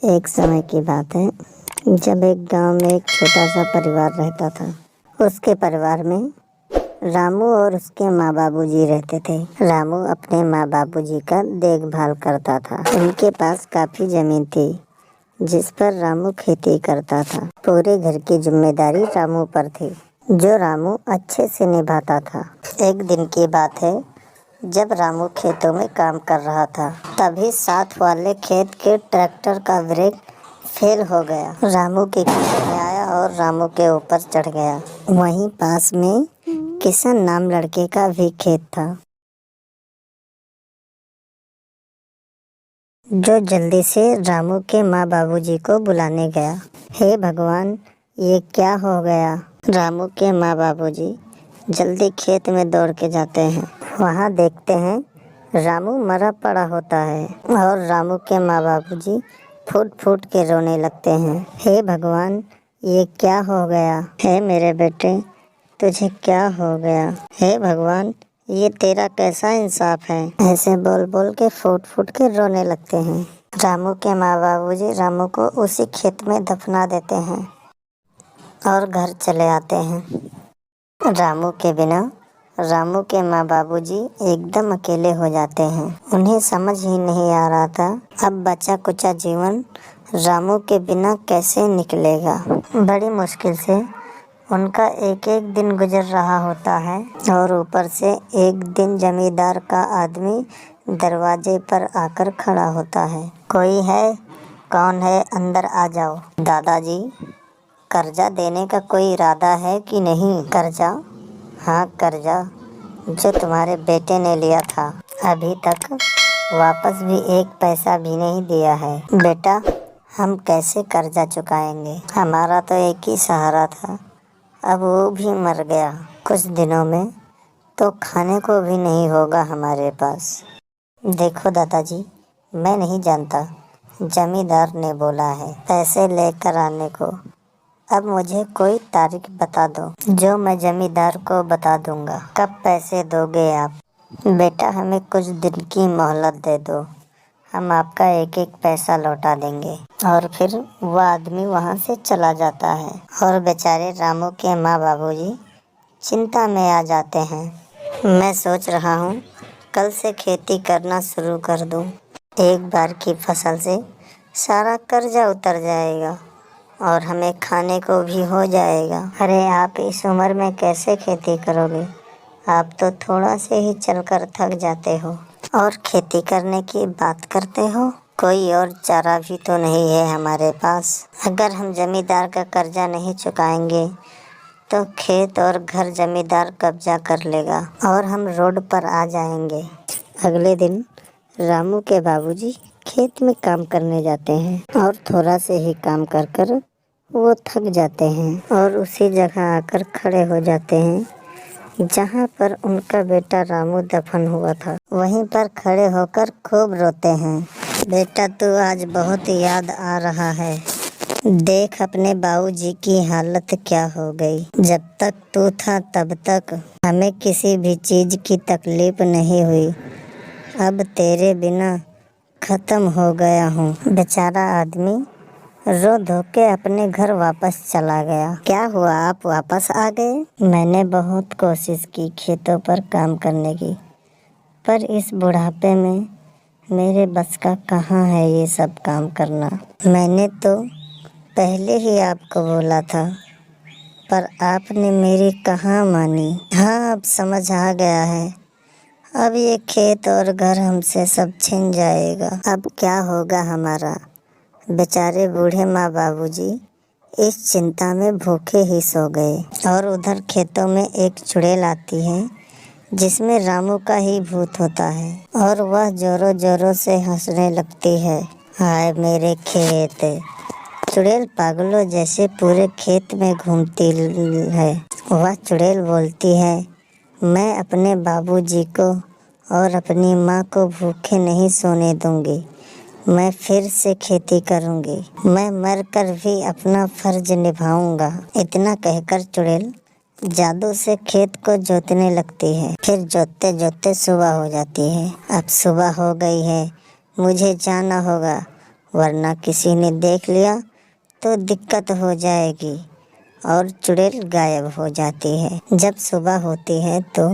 एक समय की बात है जब एक गांव में एक छोटा सा परिवार रहता था। उसके परिवार में रामू और उसके माँ बाबूजी रहते थे। रामू अपने माँ बाबूजी का देखभाल करता था। उनके पास काफी जमीन थी जिस पर रामू खेती करता था। पूरे घर की जिम्मेदारी रामू पर थी जो रामू अच्छे से निभाता था। एक दिन की बात है जब रामू खेतों में काम कर रहा था, तभी साथ वाले खेत के ट्रैक्टर का ब्रेक फेल हो गया। रामू के खेत में आया और रामू के ऊपर चढ़ गया। वहीं पास में किशन नाम लड़के का भी खेत था जो जल्दी से रामू के माँ बाबूजी को बुलाने गया। हे भगवान, ये क्या हो गया? रामू के माँ बाबूजी जल्दी खेत में दौड़ के जाते हैं। वहाँ देखते हैं रामू मरा पड़ा होता है और रामू के माँ बाबूजी फूट फूट के रोने लगते हैं। हे भगवान, ये क्या हो गया? हे मेरे बेटे, तुझे क्या हो गया? हे भगवान, ये तेरा कैसा इंसाफ है? ऐसे बोल बोल के फूट फूट के रोने लगते हैं। रामू के माँ बाबूजी रामू को उसी खेत में दफना देते हैं और घर चले आते हैं। रामू के बिना रामू के माँ बाबूजी एकदम अकेले हो जाते हैं। उन्हें समझ ही नहीं आ रहा था अब बचा कुचा जीवन रामू के बिना कैसे निकलेगा। बड़ी मुश्किल से उनका एक एक दिन गुजर रहा होता है और ऊपर से एक दिन जमींदार का आदमी दरवाजे पर आकर खड़ा होता है। कोई है? कौन है? अंदर आ जाओ। दादाजी, कर्जा देने का कोई इरादा है कि नहीं? कर्जा? हाँ, कर्जा जो तुम्हारे बेटे ने लिया था, अभी तक वापस भी एक पैसा भी नहीं दिया है। बेटा, हम कैसे कर्जा चुकाएंगे? हमारा तो एक ही सहारा था, अब वो भी मर गया। कुछ दिनों में तो खाने को भी नहीं होगा हमारे पास। देखो दादाजी, मैं नहीं जानता, जमींदार ने बोला है पैसे लेकर आने को। अब मुझे कोई तारीख बता दो जो मैं जमींदार को बता दूंगा। कब पैसे दोगे आप? बेटा, हमें कुछ दिन की मोहलत दे दो, हम आपका एक एक पैसा लौटा देंगे। और फिर वह आदमी वहाँ से चला जाता है और बेचारे रामू के माँ बाबूजी चिंता में आ जाते हैं। मैं सोच रहा हूँ कल से खेती करना शुरू कर दूँ। एक बार की फसल से सारा कर्जा उतर जाएगा और हमें खाने को भी हो जाएगा। अरे आप इस उम्र में कैसे खेती करोगे? आप तो थोड़ा से ही चलकर थक जाते हो और खेती करने की बात करते हो। कोई और चारा भी तो नहीं है हमारे पास। अगर हम जमींदार का कर्जा नहीं चुकाएंगे तो खेत और घर जमींदार कब्जा कर लेगा और हम रोड पर आ जाएंगे। अगले दिन रामू के बाबूजी खेत में काम करने जाते हैं और थोड़ा से ही काम कर कर वो थक जाते हैं और उसी जगह आकर खड़े हो जाते हैं जहाँ पर उनका बेटा रामू दफन हुआ था। वहीं पर खड़े होकर खूब रोते हैं। बेटा, तू आज बहुत याद आ रहा है। देख अपने बाबूजी की हालत क्या हो गई। जब तक तू था तब तक हमें किसी भी चीज़ की तकलीफ नहीं हुई, अब तेरे बिना खत्म हो गया हूँ। बेचारा आदमी रो धो के अपने घर वापस चला गया। क्या हुआ, आप वापस आ गए? मैंने बहुत कोशिश की खेतों पर काम करने की, पर इस बुढ़ापे में मेरे बस का कहाँ है ये सब काम करना। मैंने तो पहले ही आपको बोला था, पर आपने मेरी कहाँ मानी। हाँ, अब समझ आ गया है। अब ये खेत और घर हमसे सब छिन जाएगा। अब क्या होगा हमारा? बेचारे बूढ़े माँ बाबूजी इस चिंता में भूखे ही सो गए। और उधर खेतों में एक चुड़ैल आती है जिसमें रामू का ही भूत होता है और वह जोरों जोरों से हंसने लगती है। हाय मेरे खेत! चुड़ैल पागलों जैसे पूरे खेत में घूमती है। वह चुड़ैल बोलती है, मैं अपने बाबूजी को और अपनी माँ को भूखे नहीं सोने दूंगी। मैं फिर से खेती करूंगी। मैं मर कर भी अपना फर्ज निभाऊंगा। इतना कहकर चुड़ैल जादू से खेत को जोतने लगती है। फिर जोतते जोतते सुबह हो जाती है। अब सुबह हो गई है, मुझे जाना होगा। वरना किसी ने देख लिया तो दिक्कत हो जाएगी। और चुड़ैल गायब हो जाती है। जब सुबह होती है तो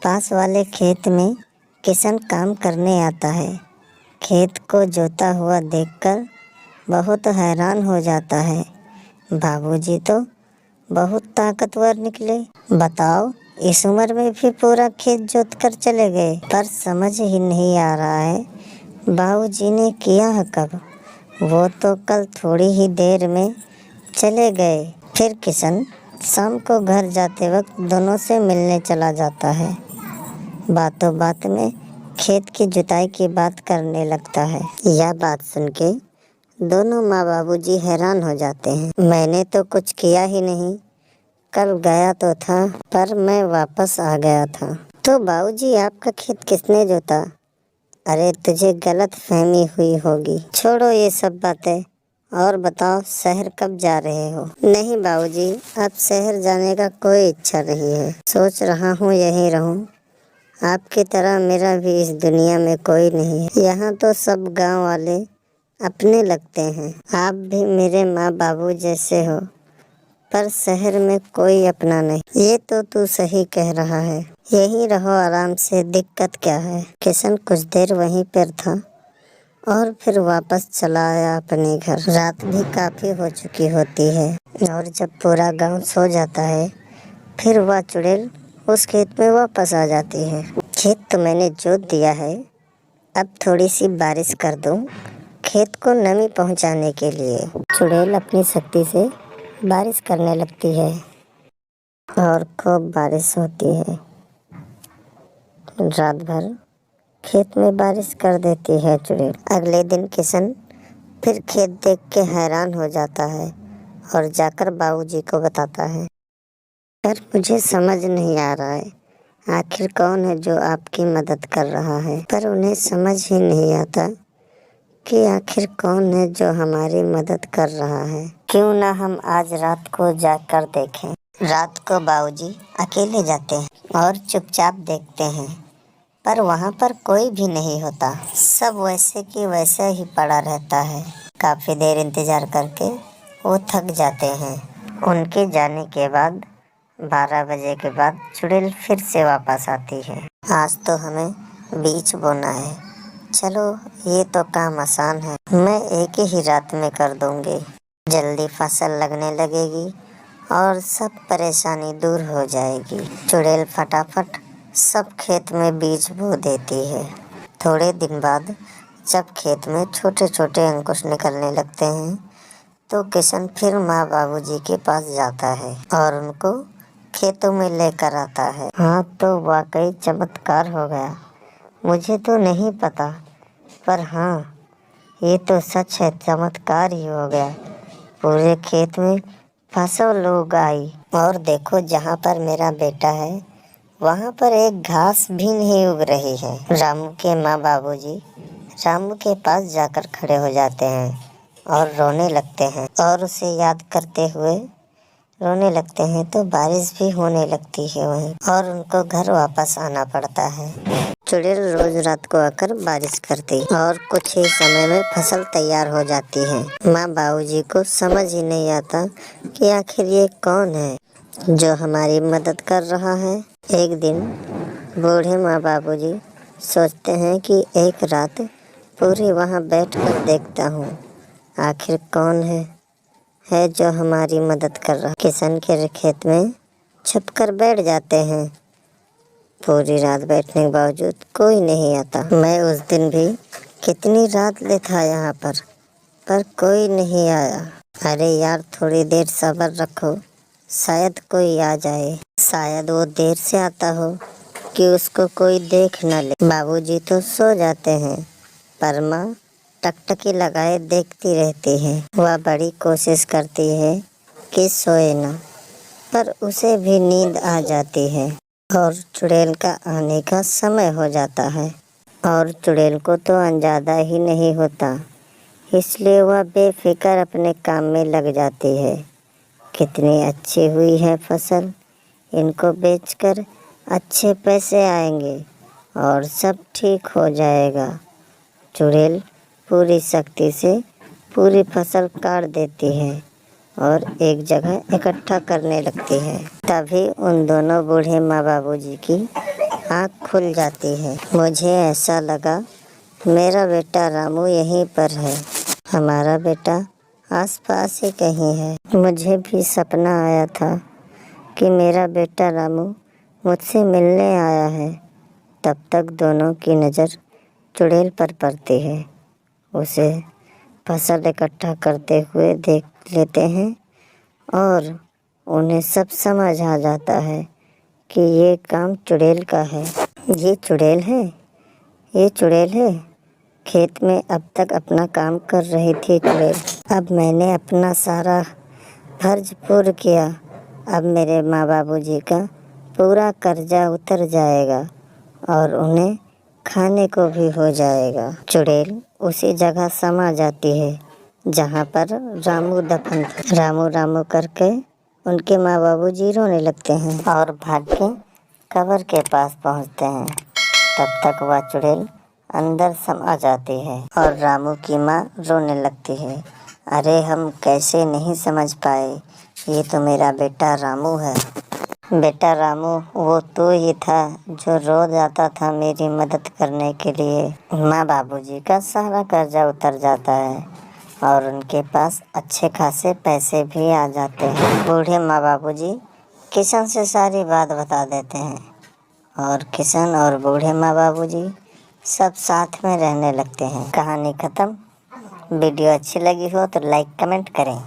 पास वाले खेत में किशन काम करने आता है। खेत को जोता हुआ देखकर बहुत हैरान हो जाता है। बाबूजी तो बहुत ताकतवर निकले। बताओ, इस उम्र में भी पूरा खेत जोत कर चले गए। पर समझ ही नहीं आ रहा है बाबूजी ने किया है कब। वो तो कल थोड़ी ही देर में चले गए। फिर किशन शाम को घर जाते वक्त दोनों से मिलने चला जाता है। बातों बात में खेत की जुताई की बात करने लगता है। यह बात सुन के दोनों माँ बाबूजी हैरान हो जाते हैं। मैंने तो कुछ किया ही नहीं। कल गया तो था पर मैं वापस आ गया था। तो बाबूजी, आपका खेत किसने जोता? अरे, तुझे गलत फहमी हुई होगी। छोड़ो ये सब बातें और बताओ, शहर कब जा रहे हो? नहीं बाबूजी, अब शहर जाने का कोई इच्छा नहीं है। सोच रहा हूँ यहीं रहूँ। आपकी तरह मेरा भी इस दुनिया में कोई नहीं है। यहाँ तो सब गांव वाले अपने लगते हैं। आप भी मेरे माँ बाबू जैसे हो, पर शहर में कोई अपना नहीं। ये तो तू सही कह रहा है। यहीं रहो आराम से, दिक्कत क्या है? किशन कुछ देर वहीं पर था और फिर वापस चला आया अपने घर। रात भी काफी हो चुकी होती है और जब पूरा गांव सो जाता है फिर वह चुड़ैल उस खेत में वापस आ जाती है। खेत तो मैंने जोत दिया है, अब थोड़ी सी बारिश कर दूं खेत को नमी पहुंचाने के लिए। चुड़ैल अपनी शक्ति से बारिश करने लगती है और खूब बारिश होती है। रात भर खेत में बारिश कर देती है चुड़ैल। अगले दिन किशन फिर खेत देख के हैरान हो जाता है और जाकर बाबूजी को बताता है। पर मुझे समझ नहीं आ रहा है आखिर कौन है जो आपकी मदद कर रहा है। पर उन्हें समझ ही नहीं आता कि आखिर कौन है जो हमारी मदद कर रहा है। क्यों ना हम आज रात को जाकर देखें। रात को बाबूजी अकेले जाते हैं और चुपचाप देखते हैं, पर वहाँ पर कोई भी नहीं होता। सब वैसे की वैसा ही पड़ा रहता है। काफ़ी देर इंतज़ार करके वो थक जाते हैं। उनके जाने के बाद 12 बजे के बाद चुड़ैल फिर से वापस आती है। आज तो हमें बीज बोना है। चलो, ये तो काम आसान है, मैं एक ही रात में कर दूंगी। जल्दी फसल लगने लगेगी और सब परेशानी दूर हो जाएगी। चुड़ैल फटाफट सब खेत में बीज बो देती है। थोड़े दिन बाद जब खेत में छोटे छोटे अंकुश निकलने लगते हैं तो किशन फिर माँ बाबूजी के पास जाता है और उनको खेतों में लेकर आता है। हाँ, तो वाकई चमत्कार हो गया। मुझे तो नहीं पता, पर हाँ, ये तो सच है, चमत्कार ही हो गया। पूरे खेत में फसल उग आई। और देखो, जहाँ पर मेरा बेटा है वहाँ पर एक घास भी नहीं उग रही है। रामू के माँ बाबूजी रामू के पास जाकर खड़े हो जाते हैं और रोने लगते हैं और उसे याद करते हुए रोने लगते हैं। तो बारिश भी होने लगती है वहीं और उनको घर वापस आना पड़ता है। चुड़ैल रोज रात को आकर बारिश करती और कुछ ही समय में फसल तैयार हो जाती है। माँ बाबूजी को समझ ही नहीं आता कि आखिर ये कौन है जो हमारी मदद कर रहा है। एक दिन बूढ़े माँ बाबूजी सोचते हैं कि एक रात पूरी वहाँ बैठकर देखता हूँ आखिर कौन है जो हमारी मदद कर रहा है। किशन के खेत में छुपकर बैठ जाते हैं। पूरी रात बैठने के बावजूद कोई नहीं आता। मैं उस दिन भी कितनी रात ले था यहाँ पर कोई नहीं आया। अरे यार, थोड़ी देर सब्र रखो, शायद कोई आ जाए। शायद वो देर से आता हो कि उसको कोई देख न ले। बाबूजी तो सो जाते हैं पर माँ टकटकी लगाए देखती रहती है। वह बड़ी कोशिश करती है कि सोए ना, पर उसे भी नींद आ जाती है और चुड़ैल का आने का समय हो जाता है। और चुड़ैल को तो अंदाजा ही नहीं होता, इसलिए वह बेफिक्र अपने काम में लग जाती है। कितनी अच्छी हुई है फसल, इनको बेचकर अच्छे पैसे आएंगे और सब ठीक हो जाएगा। चुड़ैल पूरी शक्ति से पूरी फसल काट देती है और एक जगह इकट्ठा करने लगती है। तभी उन दोनों बूढ़े माँ बाबूजी की आँख खुल जाती है। मुझे ऐसा लगा मेरा बेटा रामू यहीं पर है, हमारा बेटा आसपास ही कहीं है। मुझे भी सपना आया था कि मेरा बेटा रामू मुझसे मिलने आया है। तब तक दोनों की नज़र चुड़ैल पर पड़ती है। उसे फसल इकट्ठा करते हुए देख लेते हैं और उन्हें सब समझ आ जाता है कि ये काम चुड़ैल का है। ये चुड़ैल है, ये चुड़ैल है। खेत में अब तक अपना काम कर रही थी चुड़ैल। अब मैंने अपना सारा फर्ज पूरा किया। अब मेरे माँ बाबूजी का पूरा कर्जा उतर जाएगा और उन्हें खाने को भी हो जाएगा। चुड़ैल उसी जगह समा जाती है जहाँ पर रामू दफन था। रामू रामू करके उनके माँ बाबूजी रोने लगते हैं और भाग के कब्र के पास पहुँचते हैं। तब तक वह चुड़ैल अंदर समा जाती है और रामू की माँ रोने लगती है। अरे हम कैसे नहीं समझ पाए, ये तो मेरा बेटा रामू है। बेटा रामू वो तू ही था जो रोज आता था मेरी मदद करने के लिए। माँ बाबूजी का सारा कर्जा उतर जाता है और उनके पास अच्छे खासे पैसे भी आ जाते हैं। बूढ़े माँ बाबूजी किशन से सारी बात बता देते हैं और किशन और बूढ़े माँ बाबूजी सब साथ में रहने लगते हैं। कहानी ख़त्म। वीडियो अच्छी लगी हो तो लाइक कमेंट करें।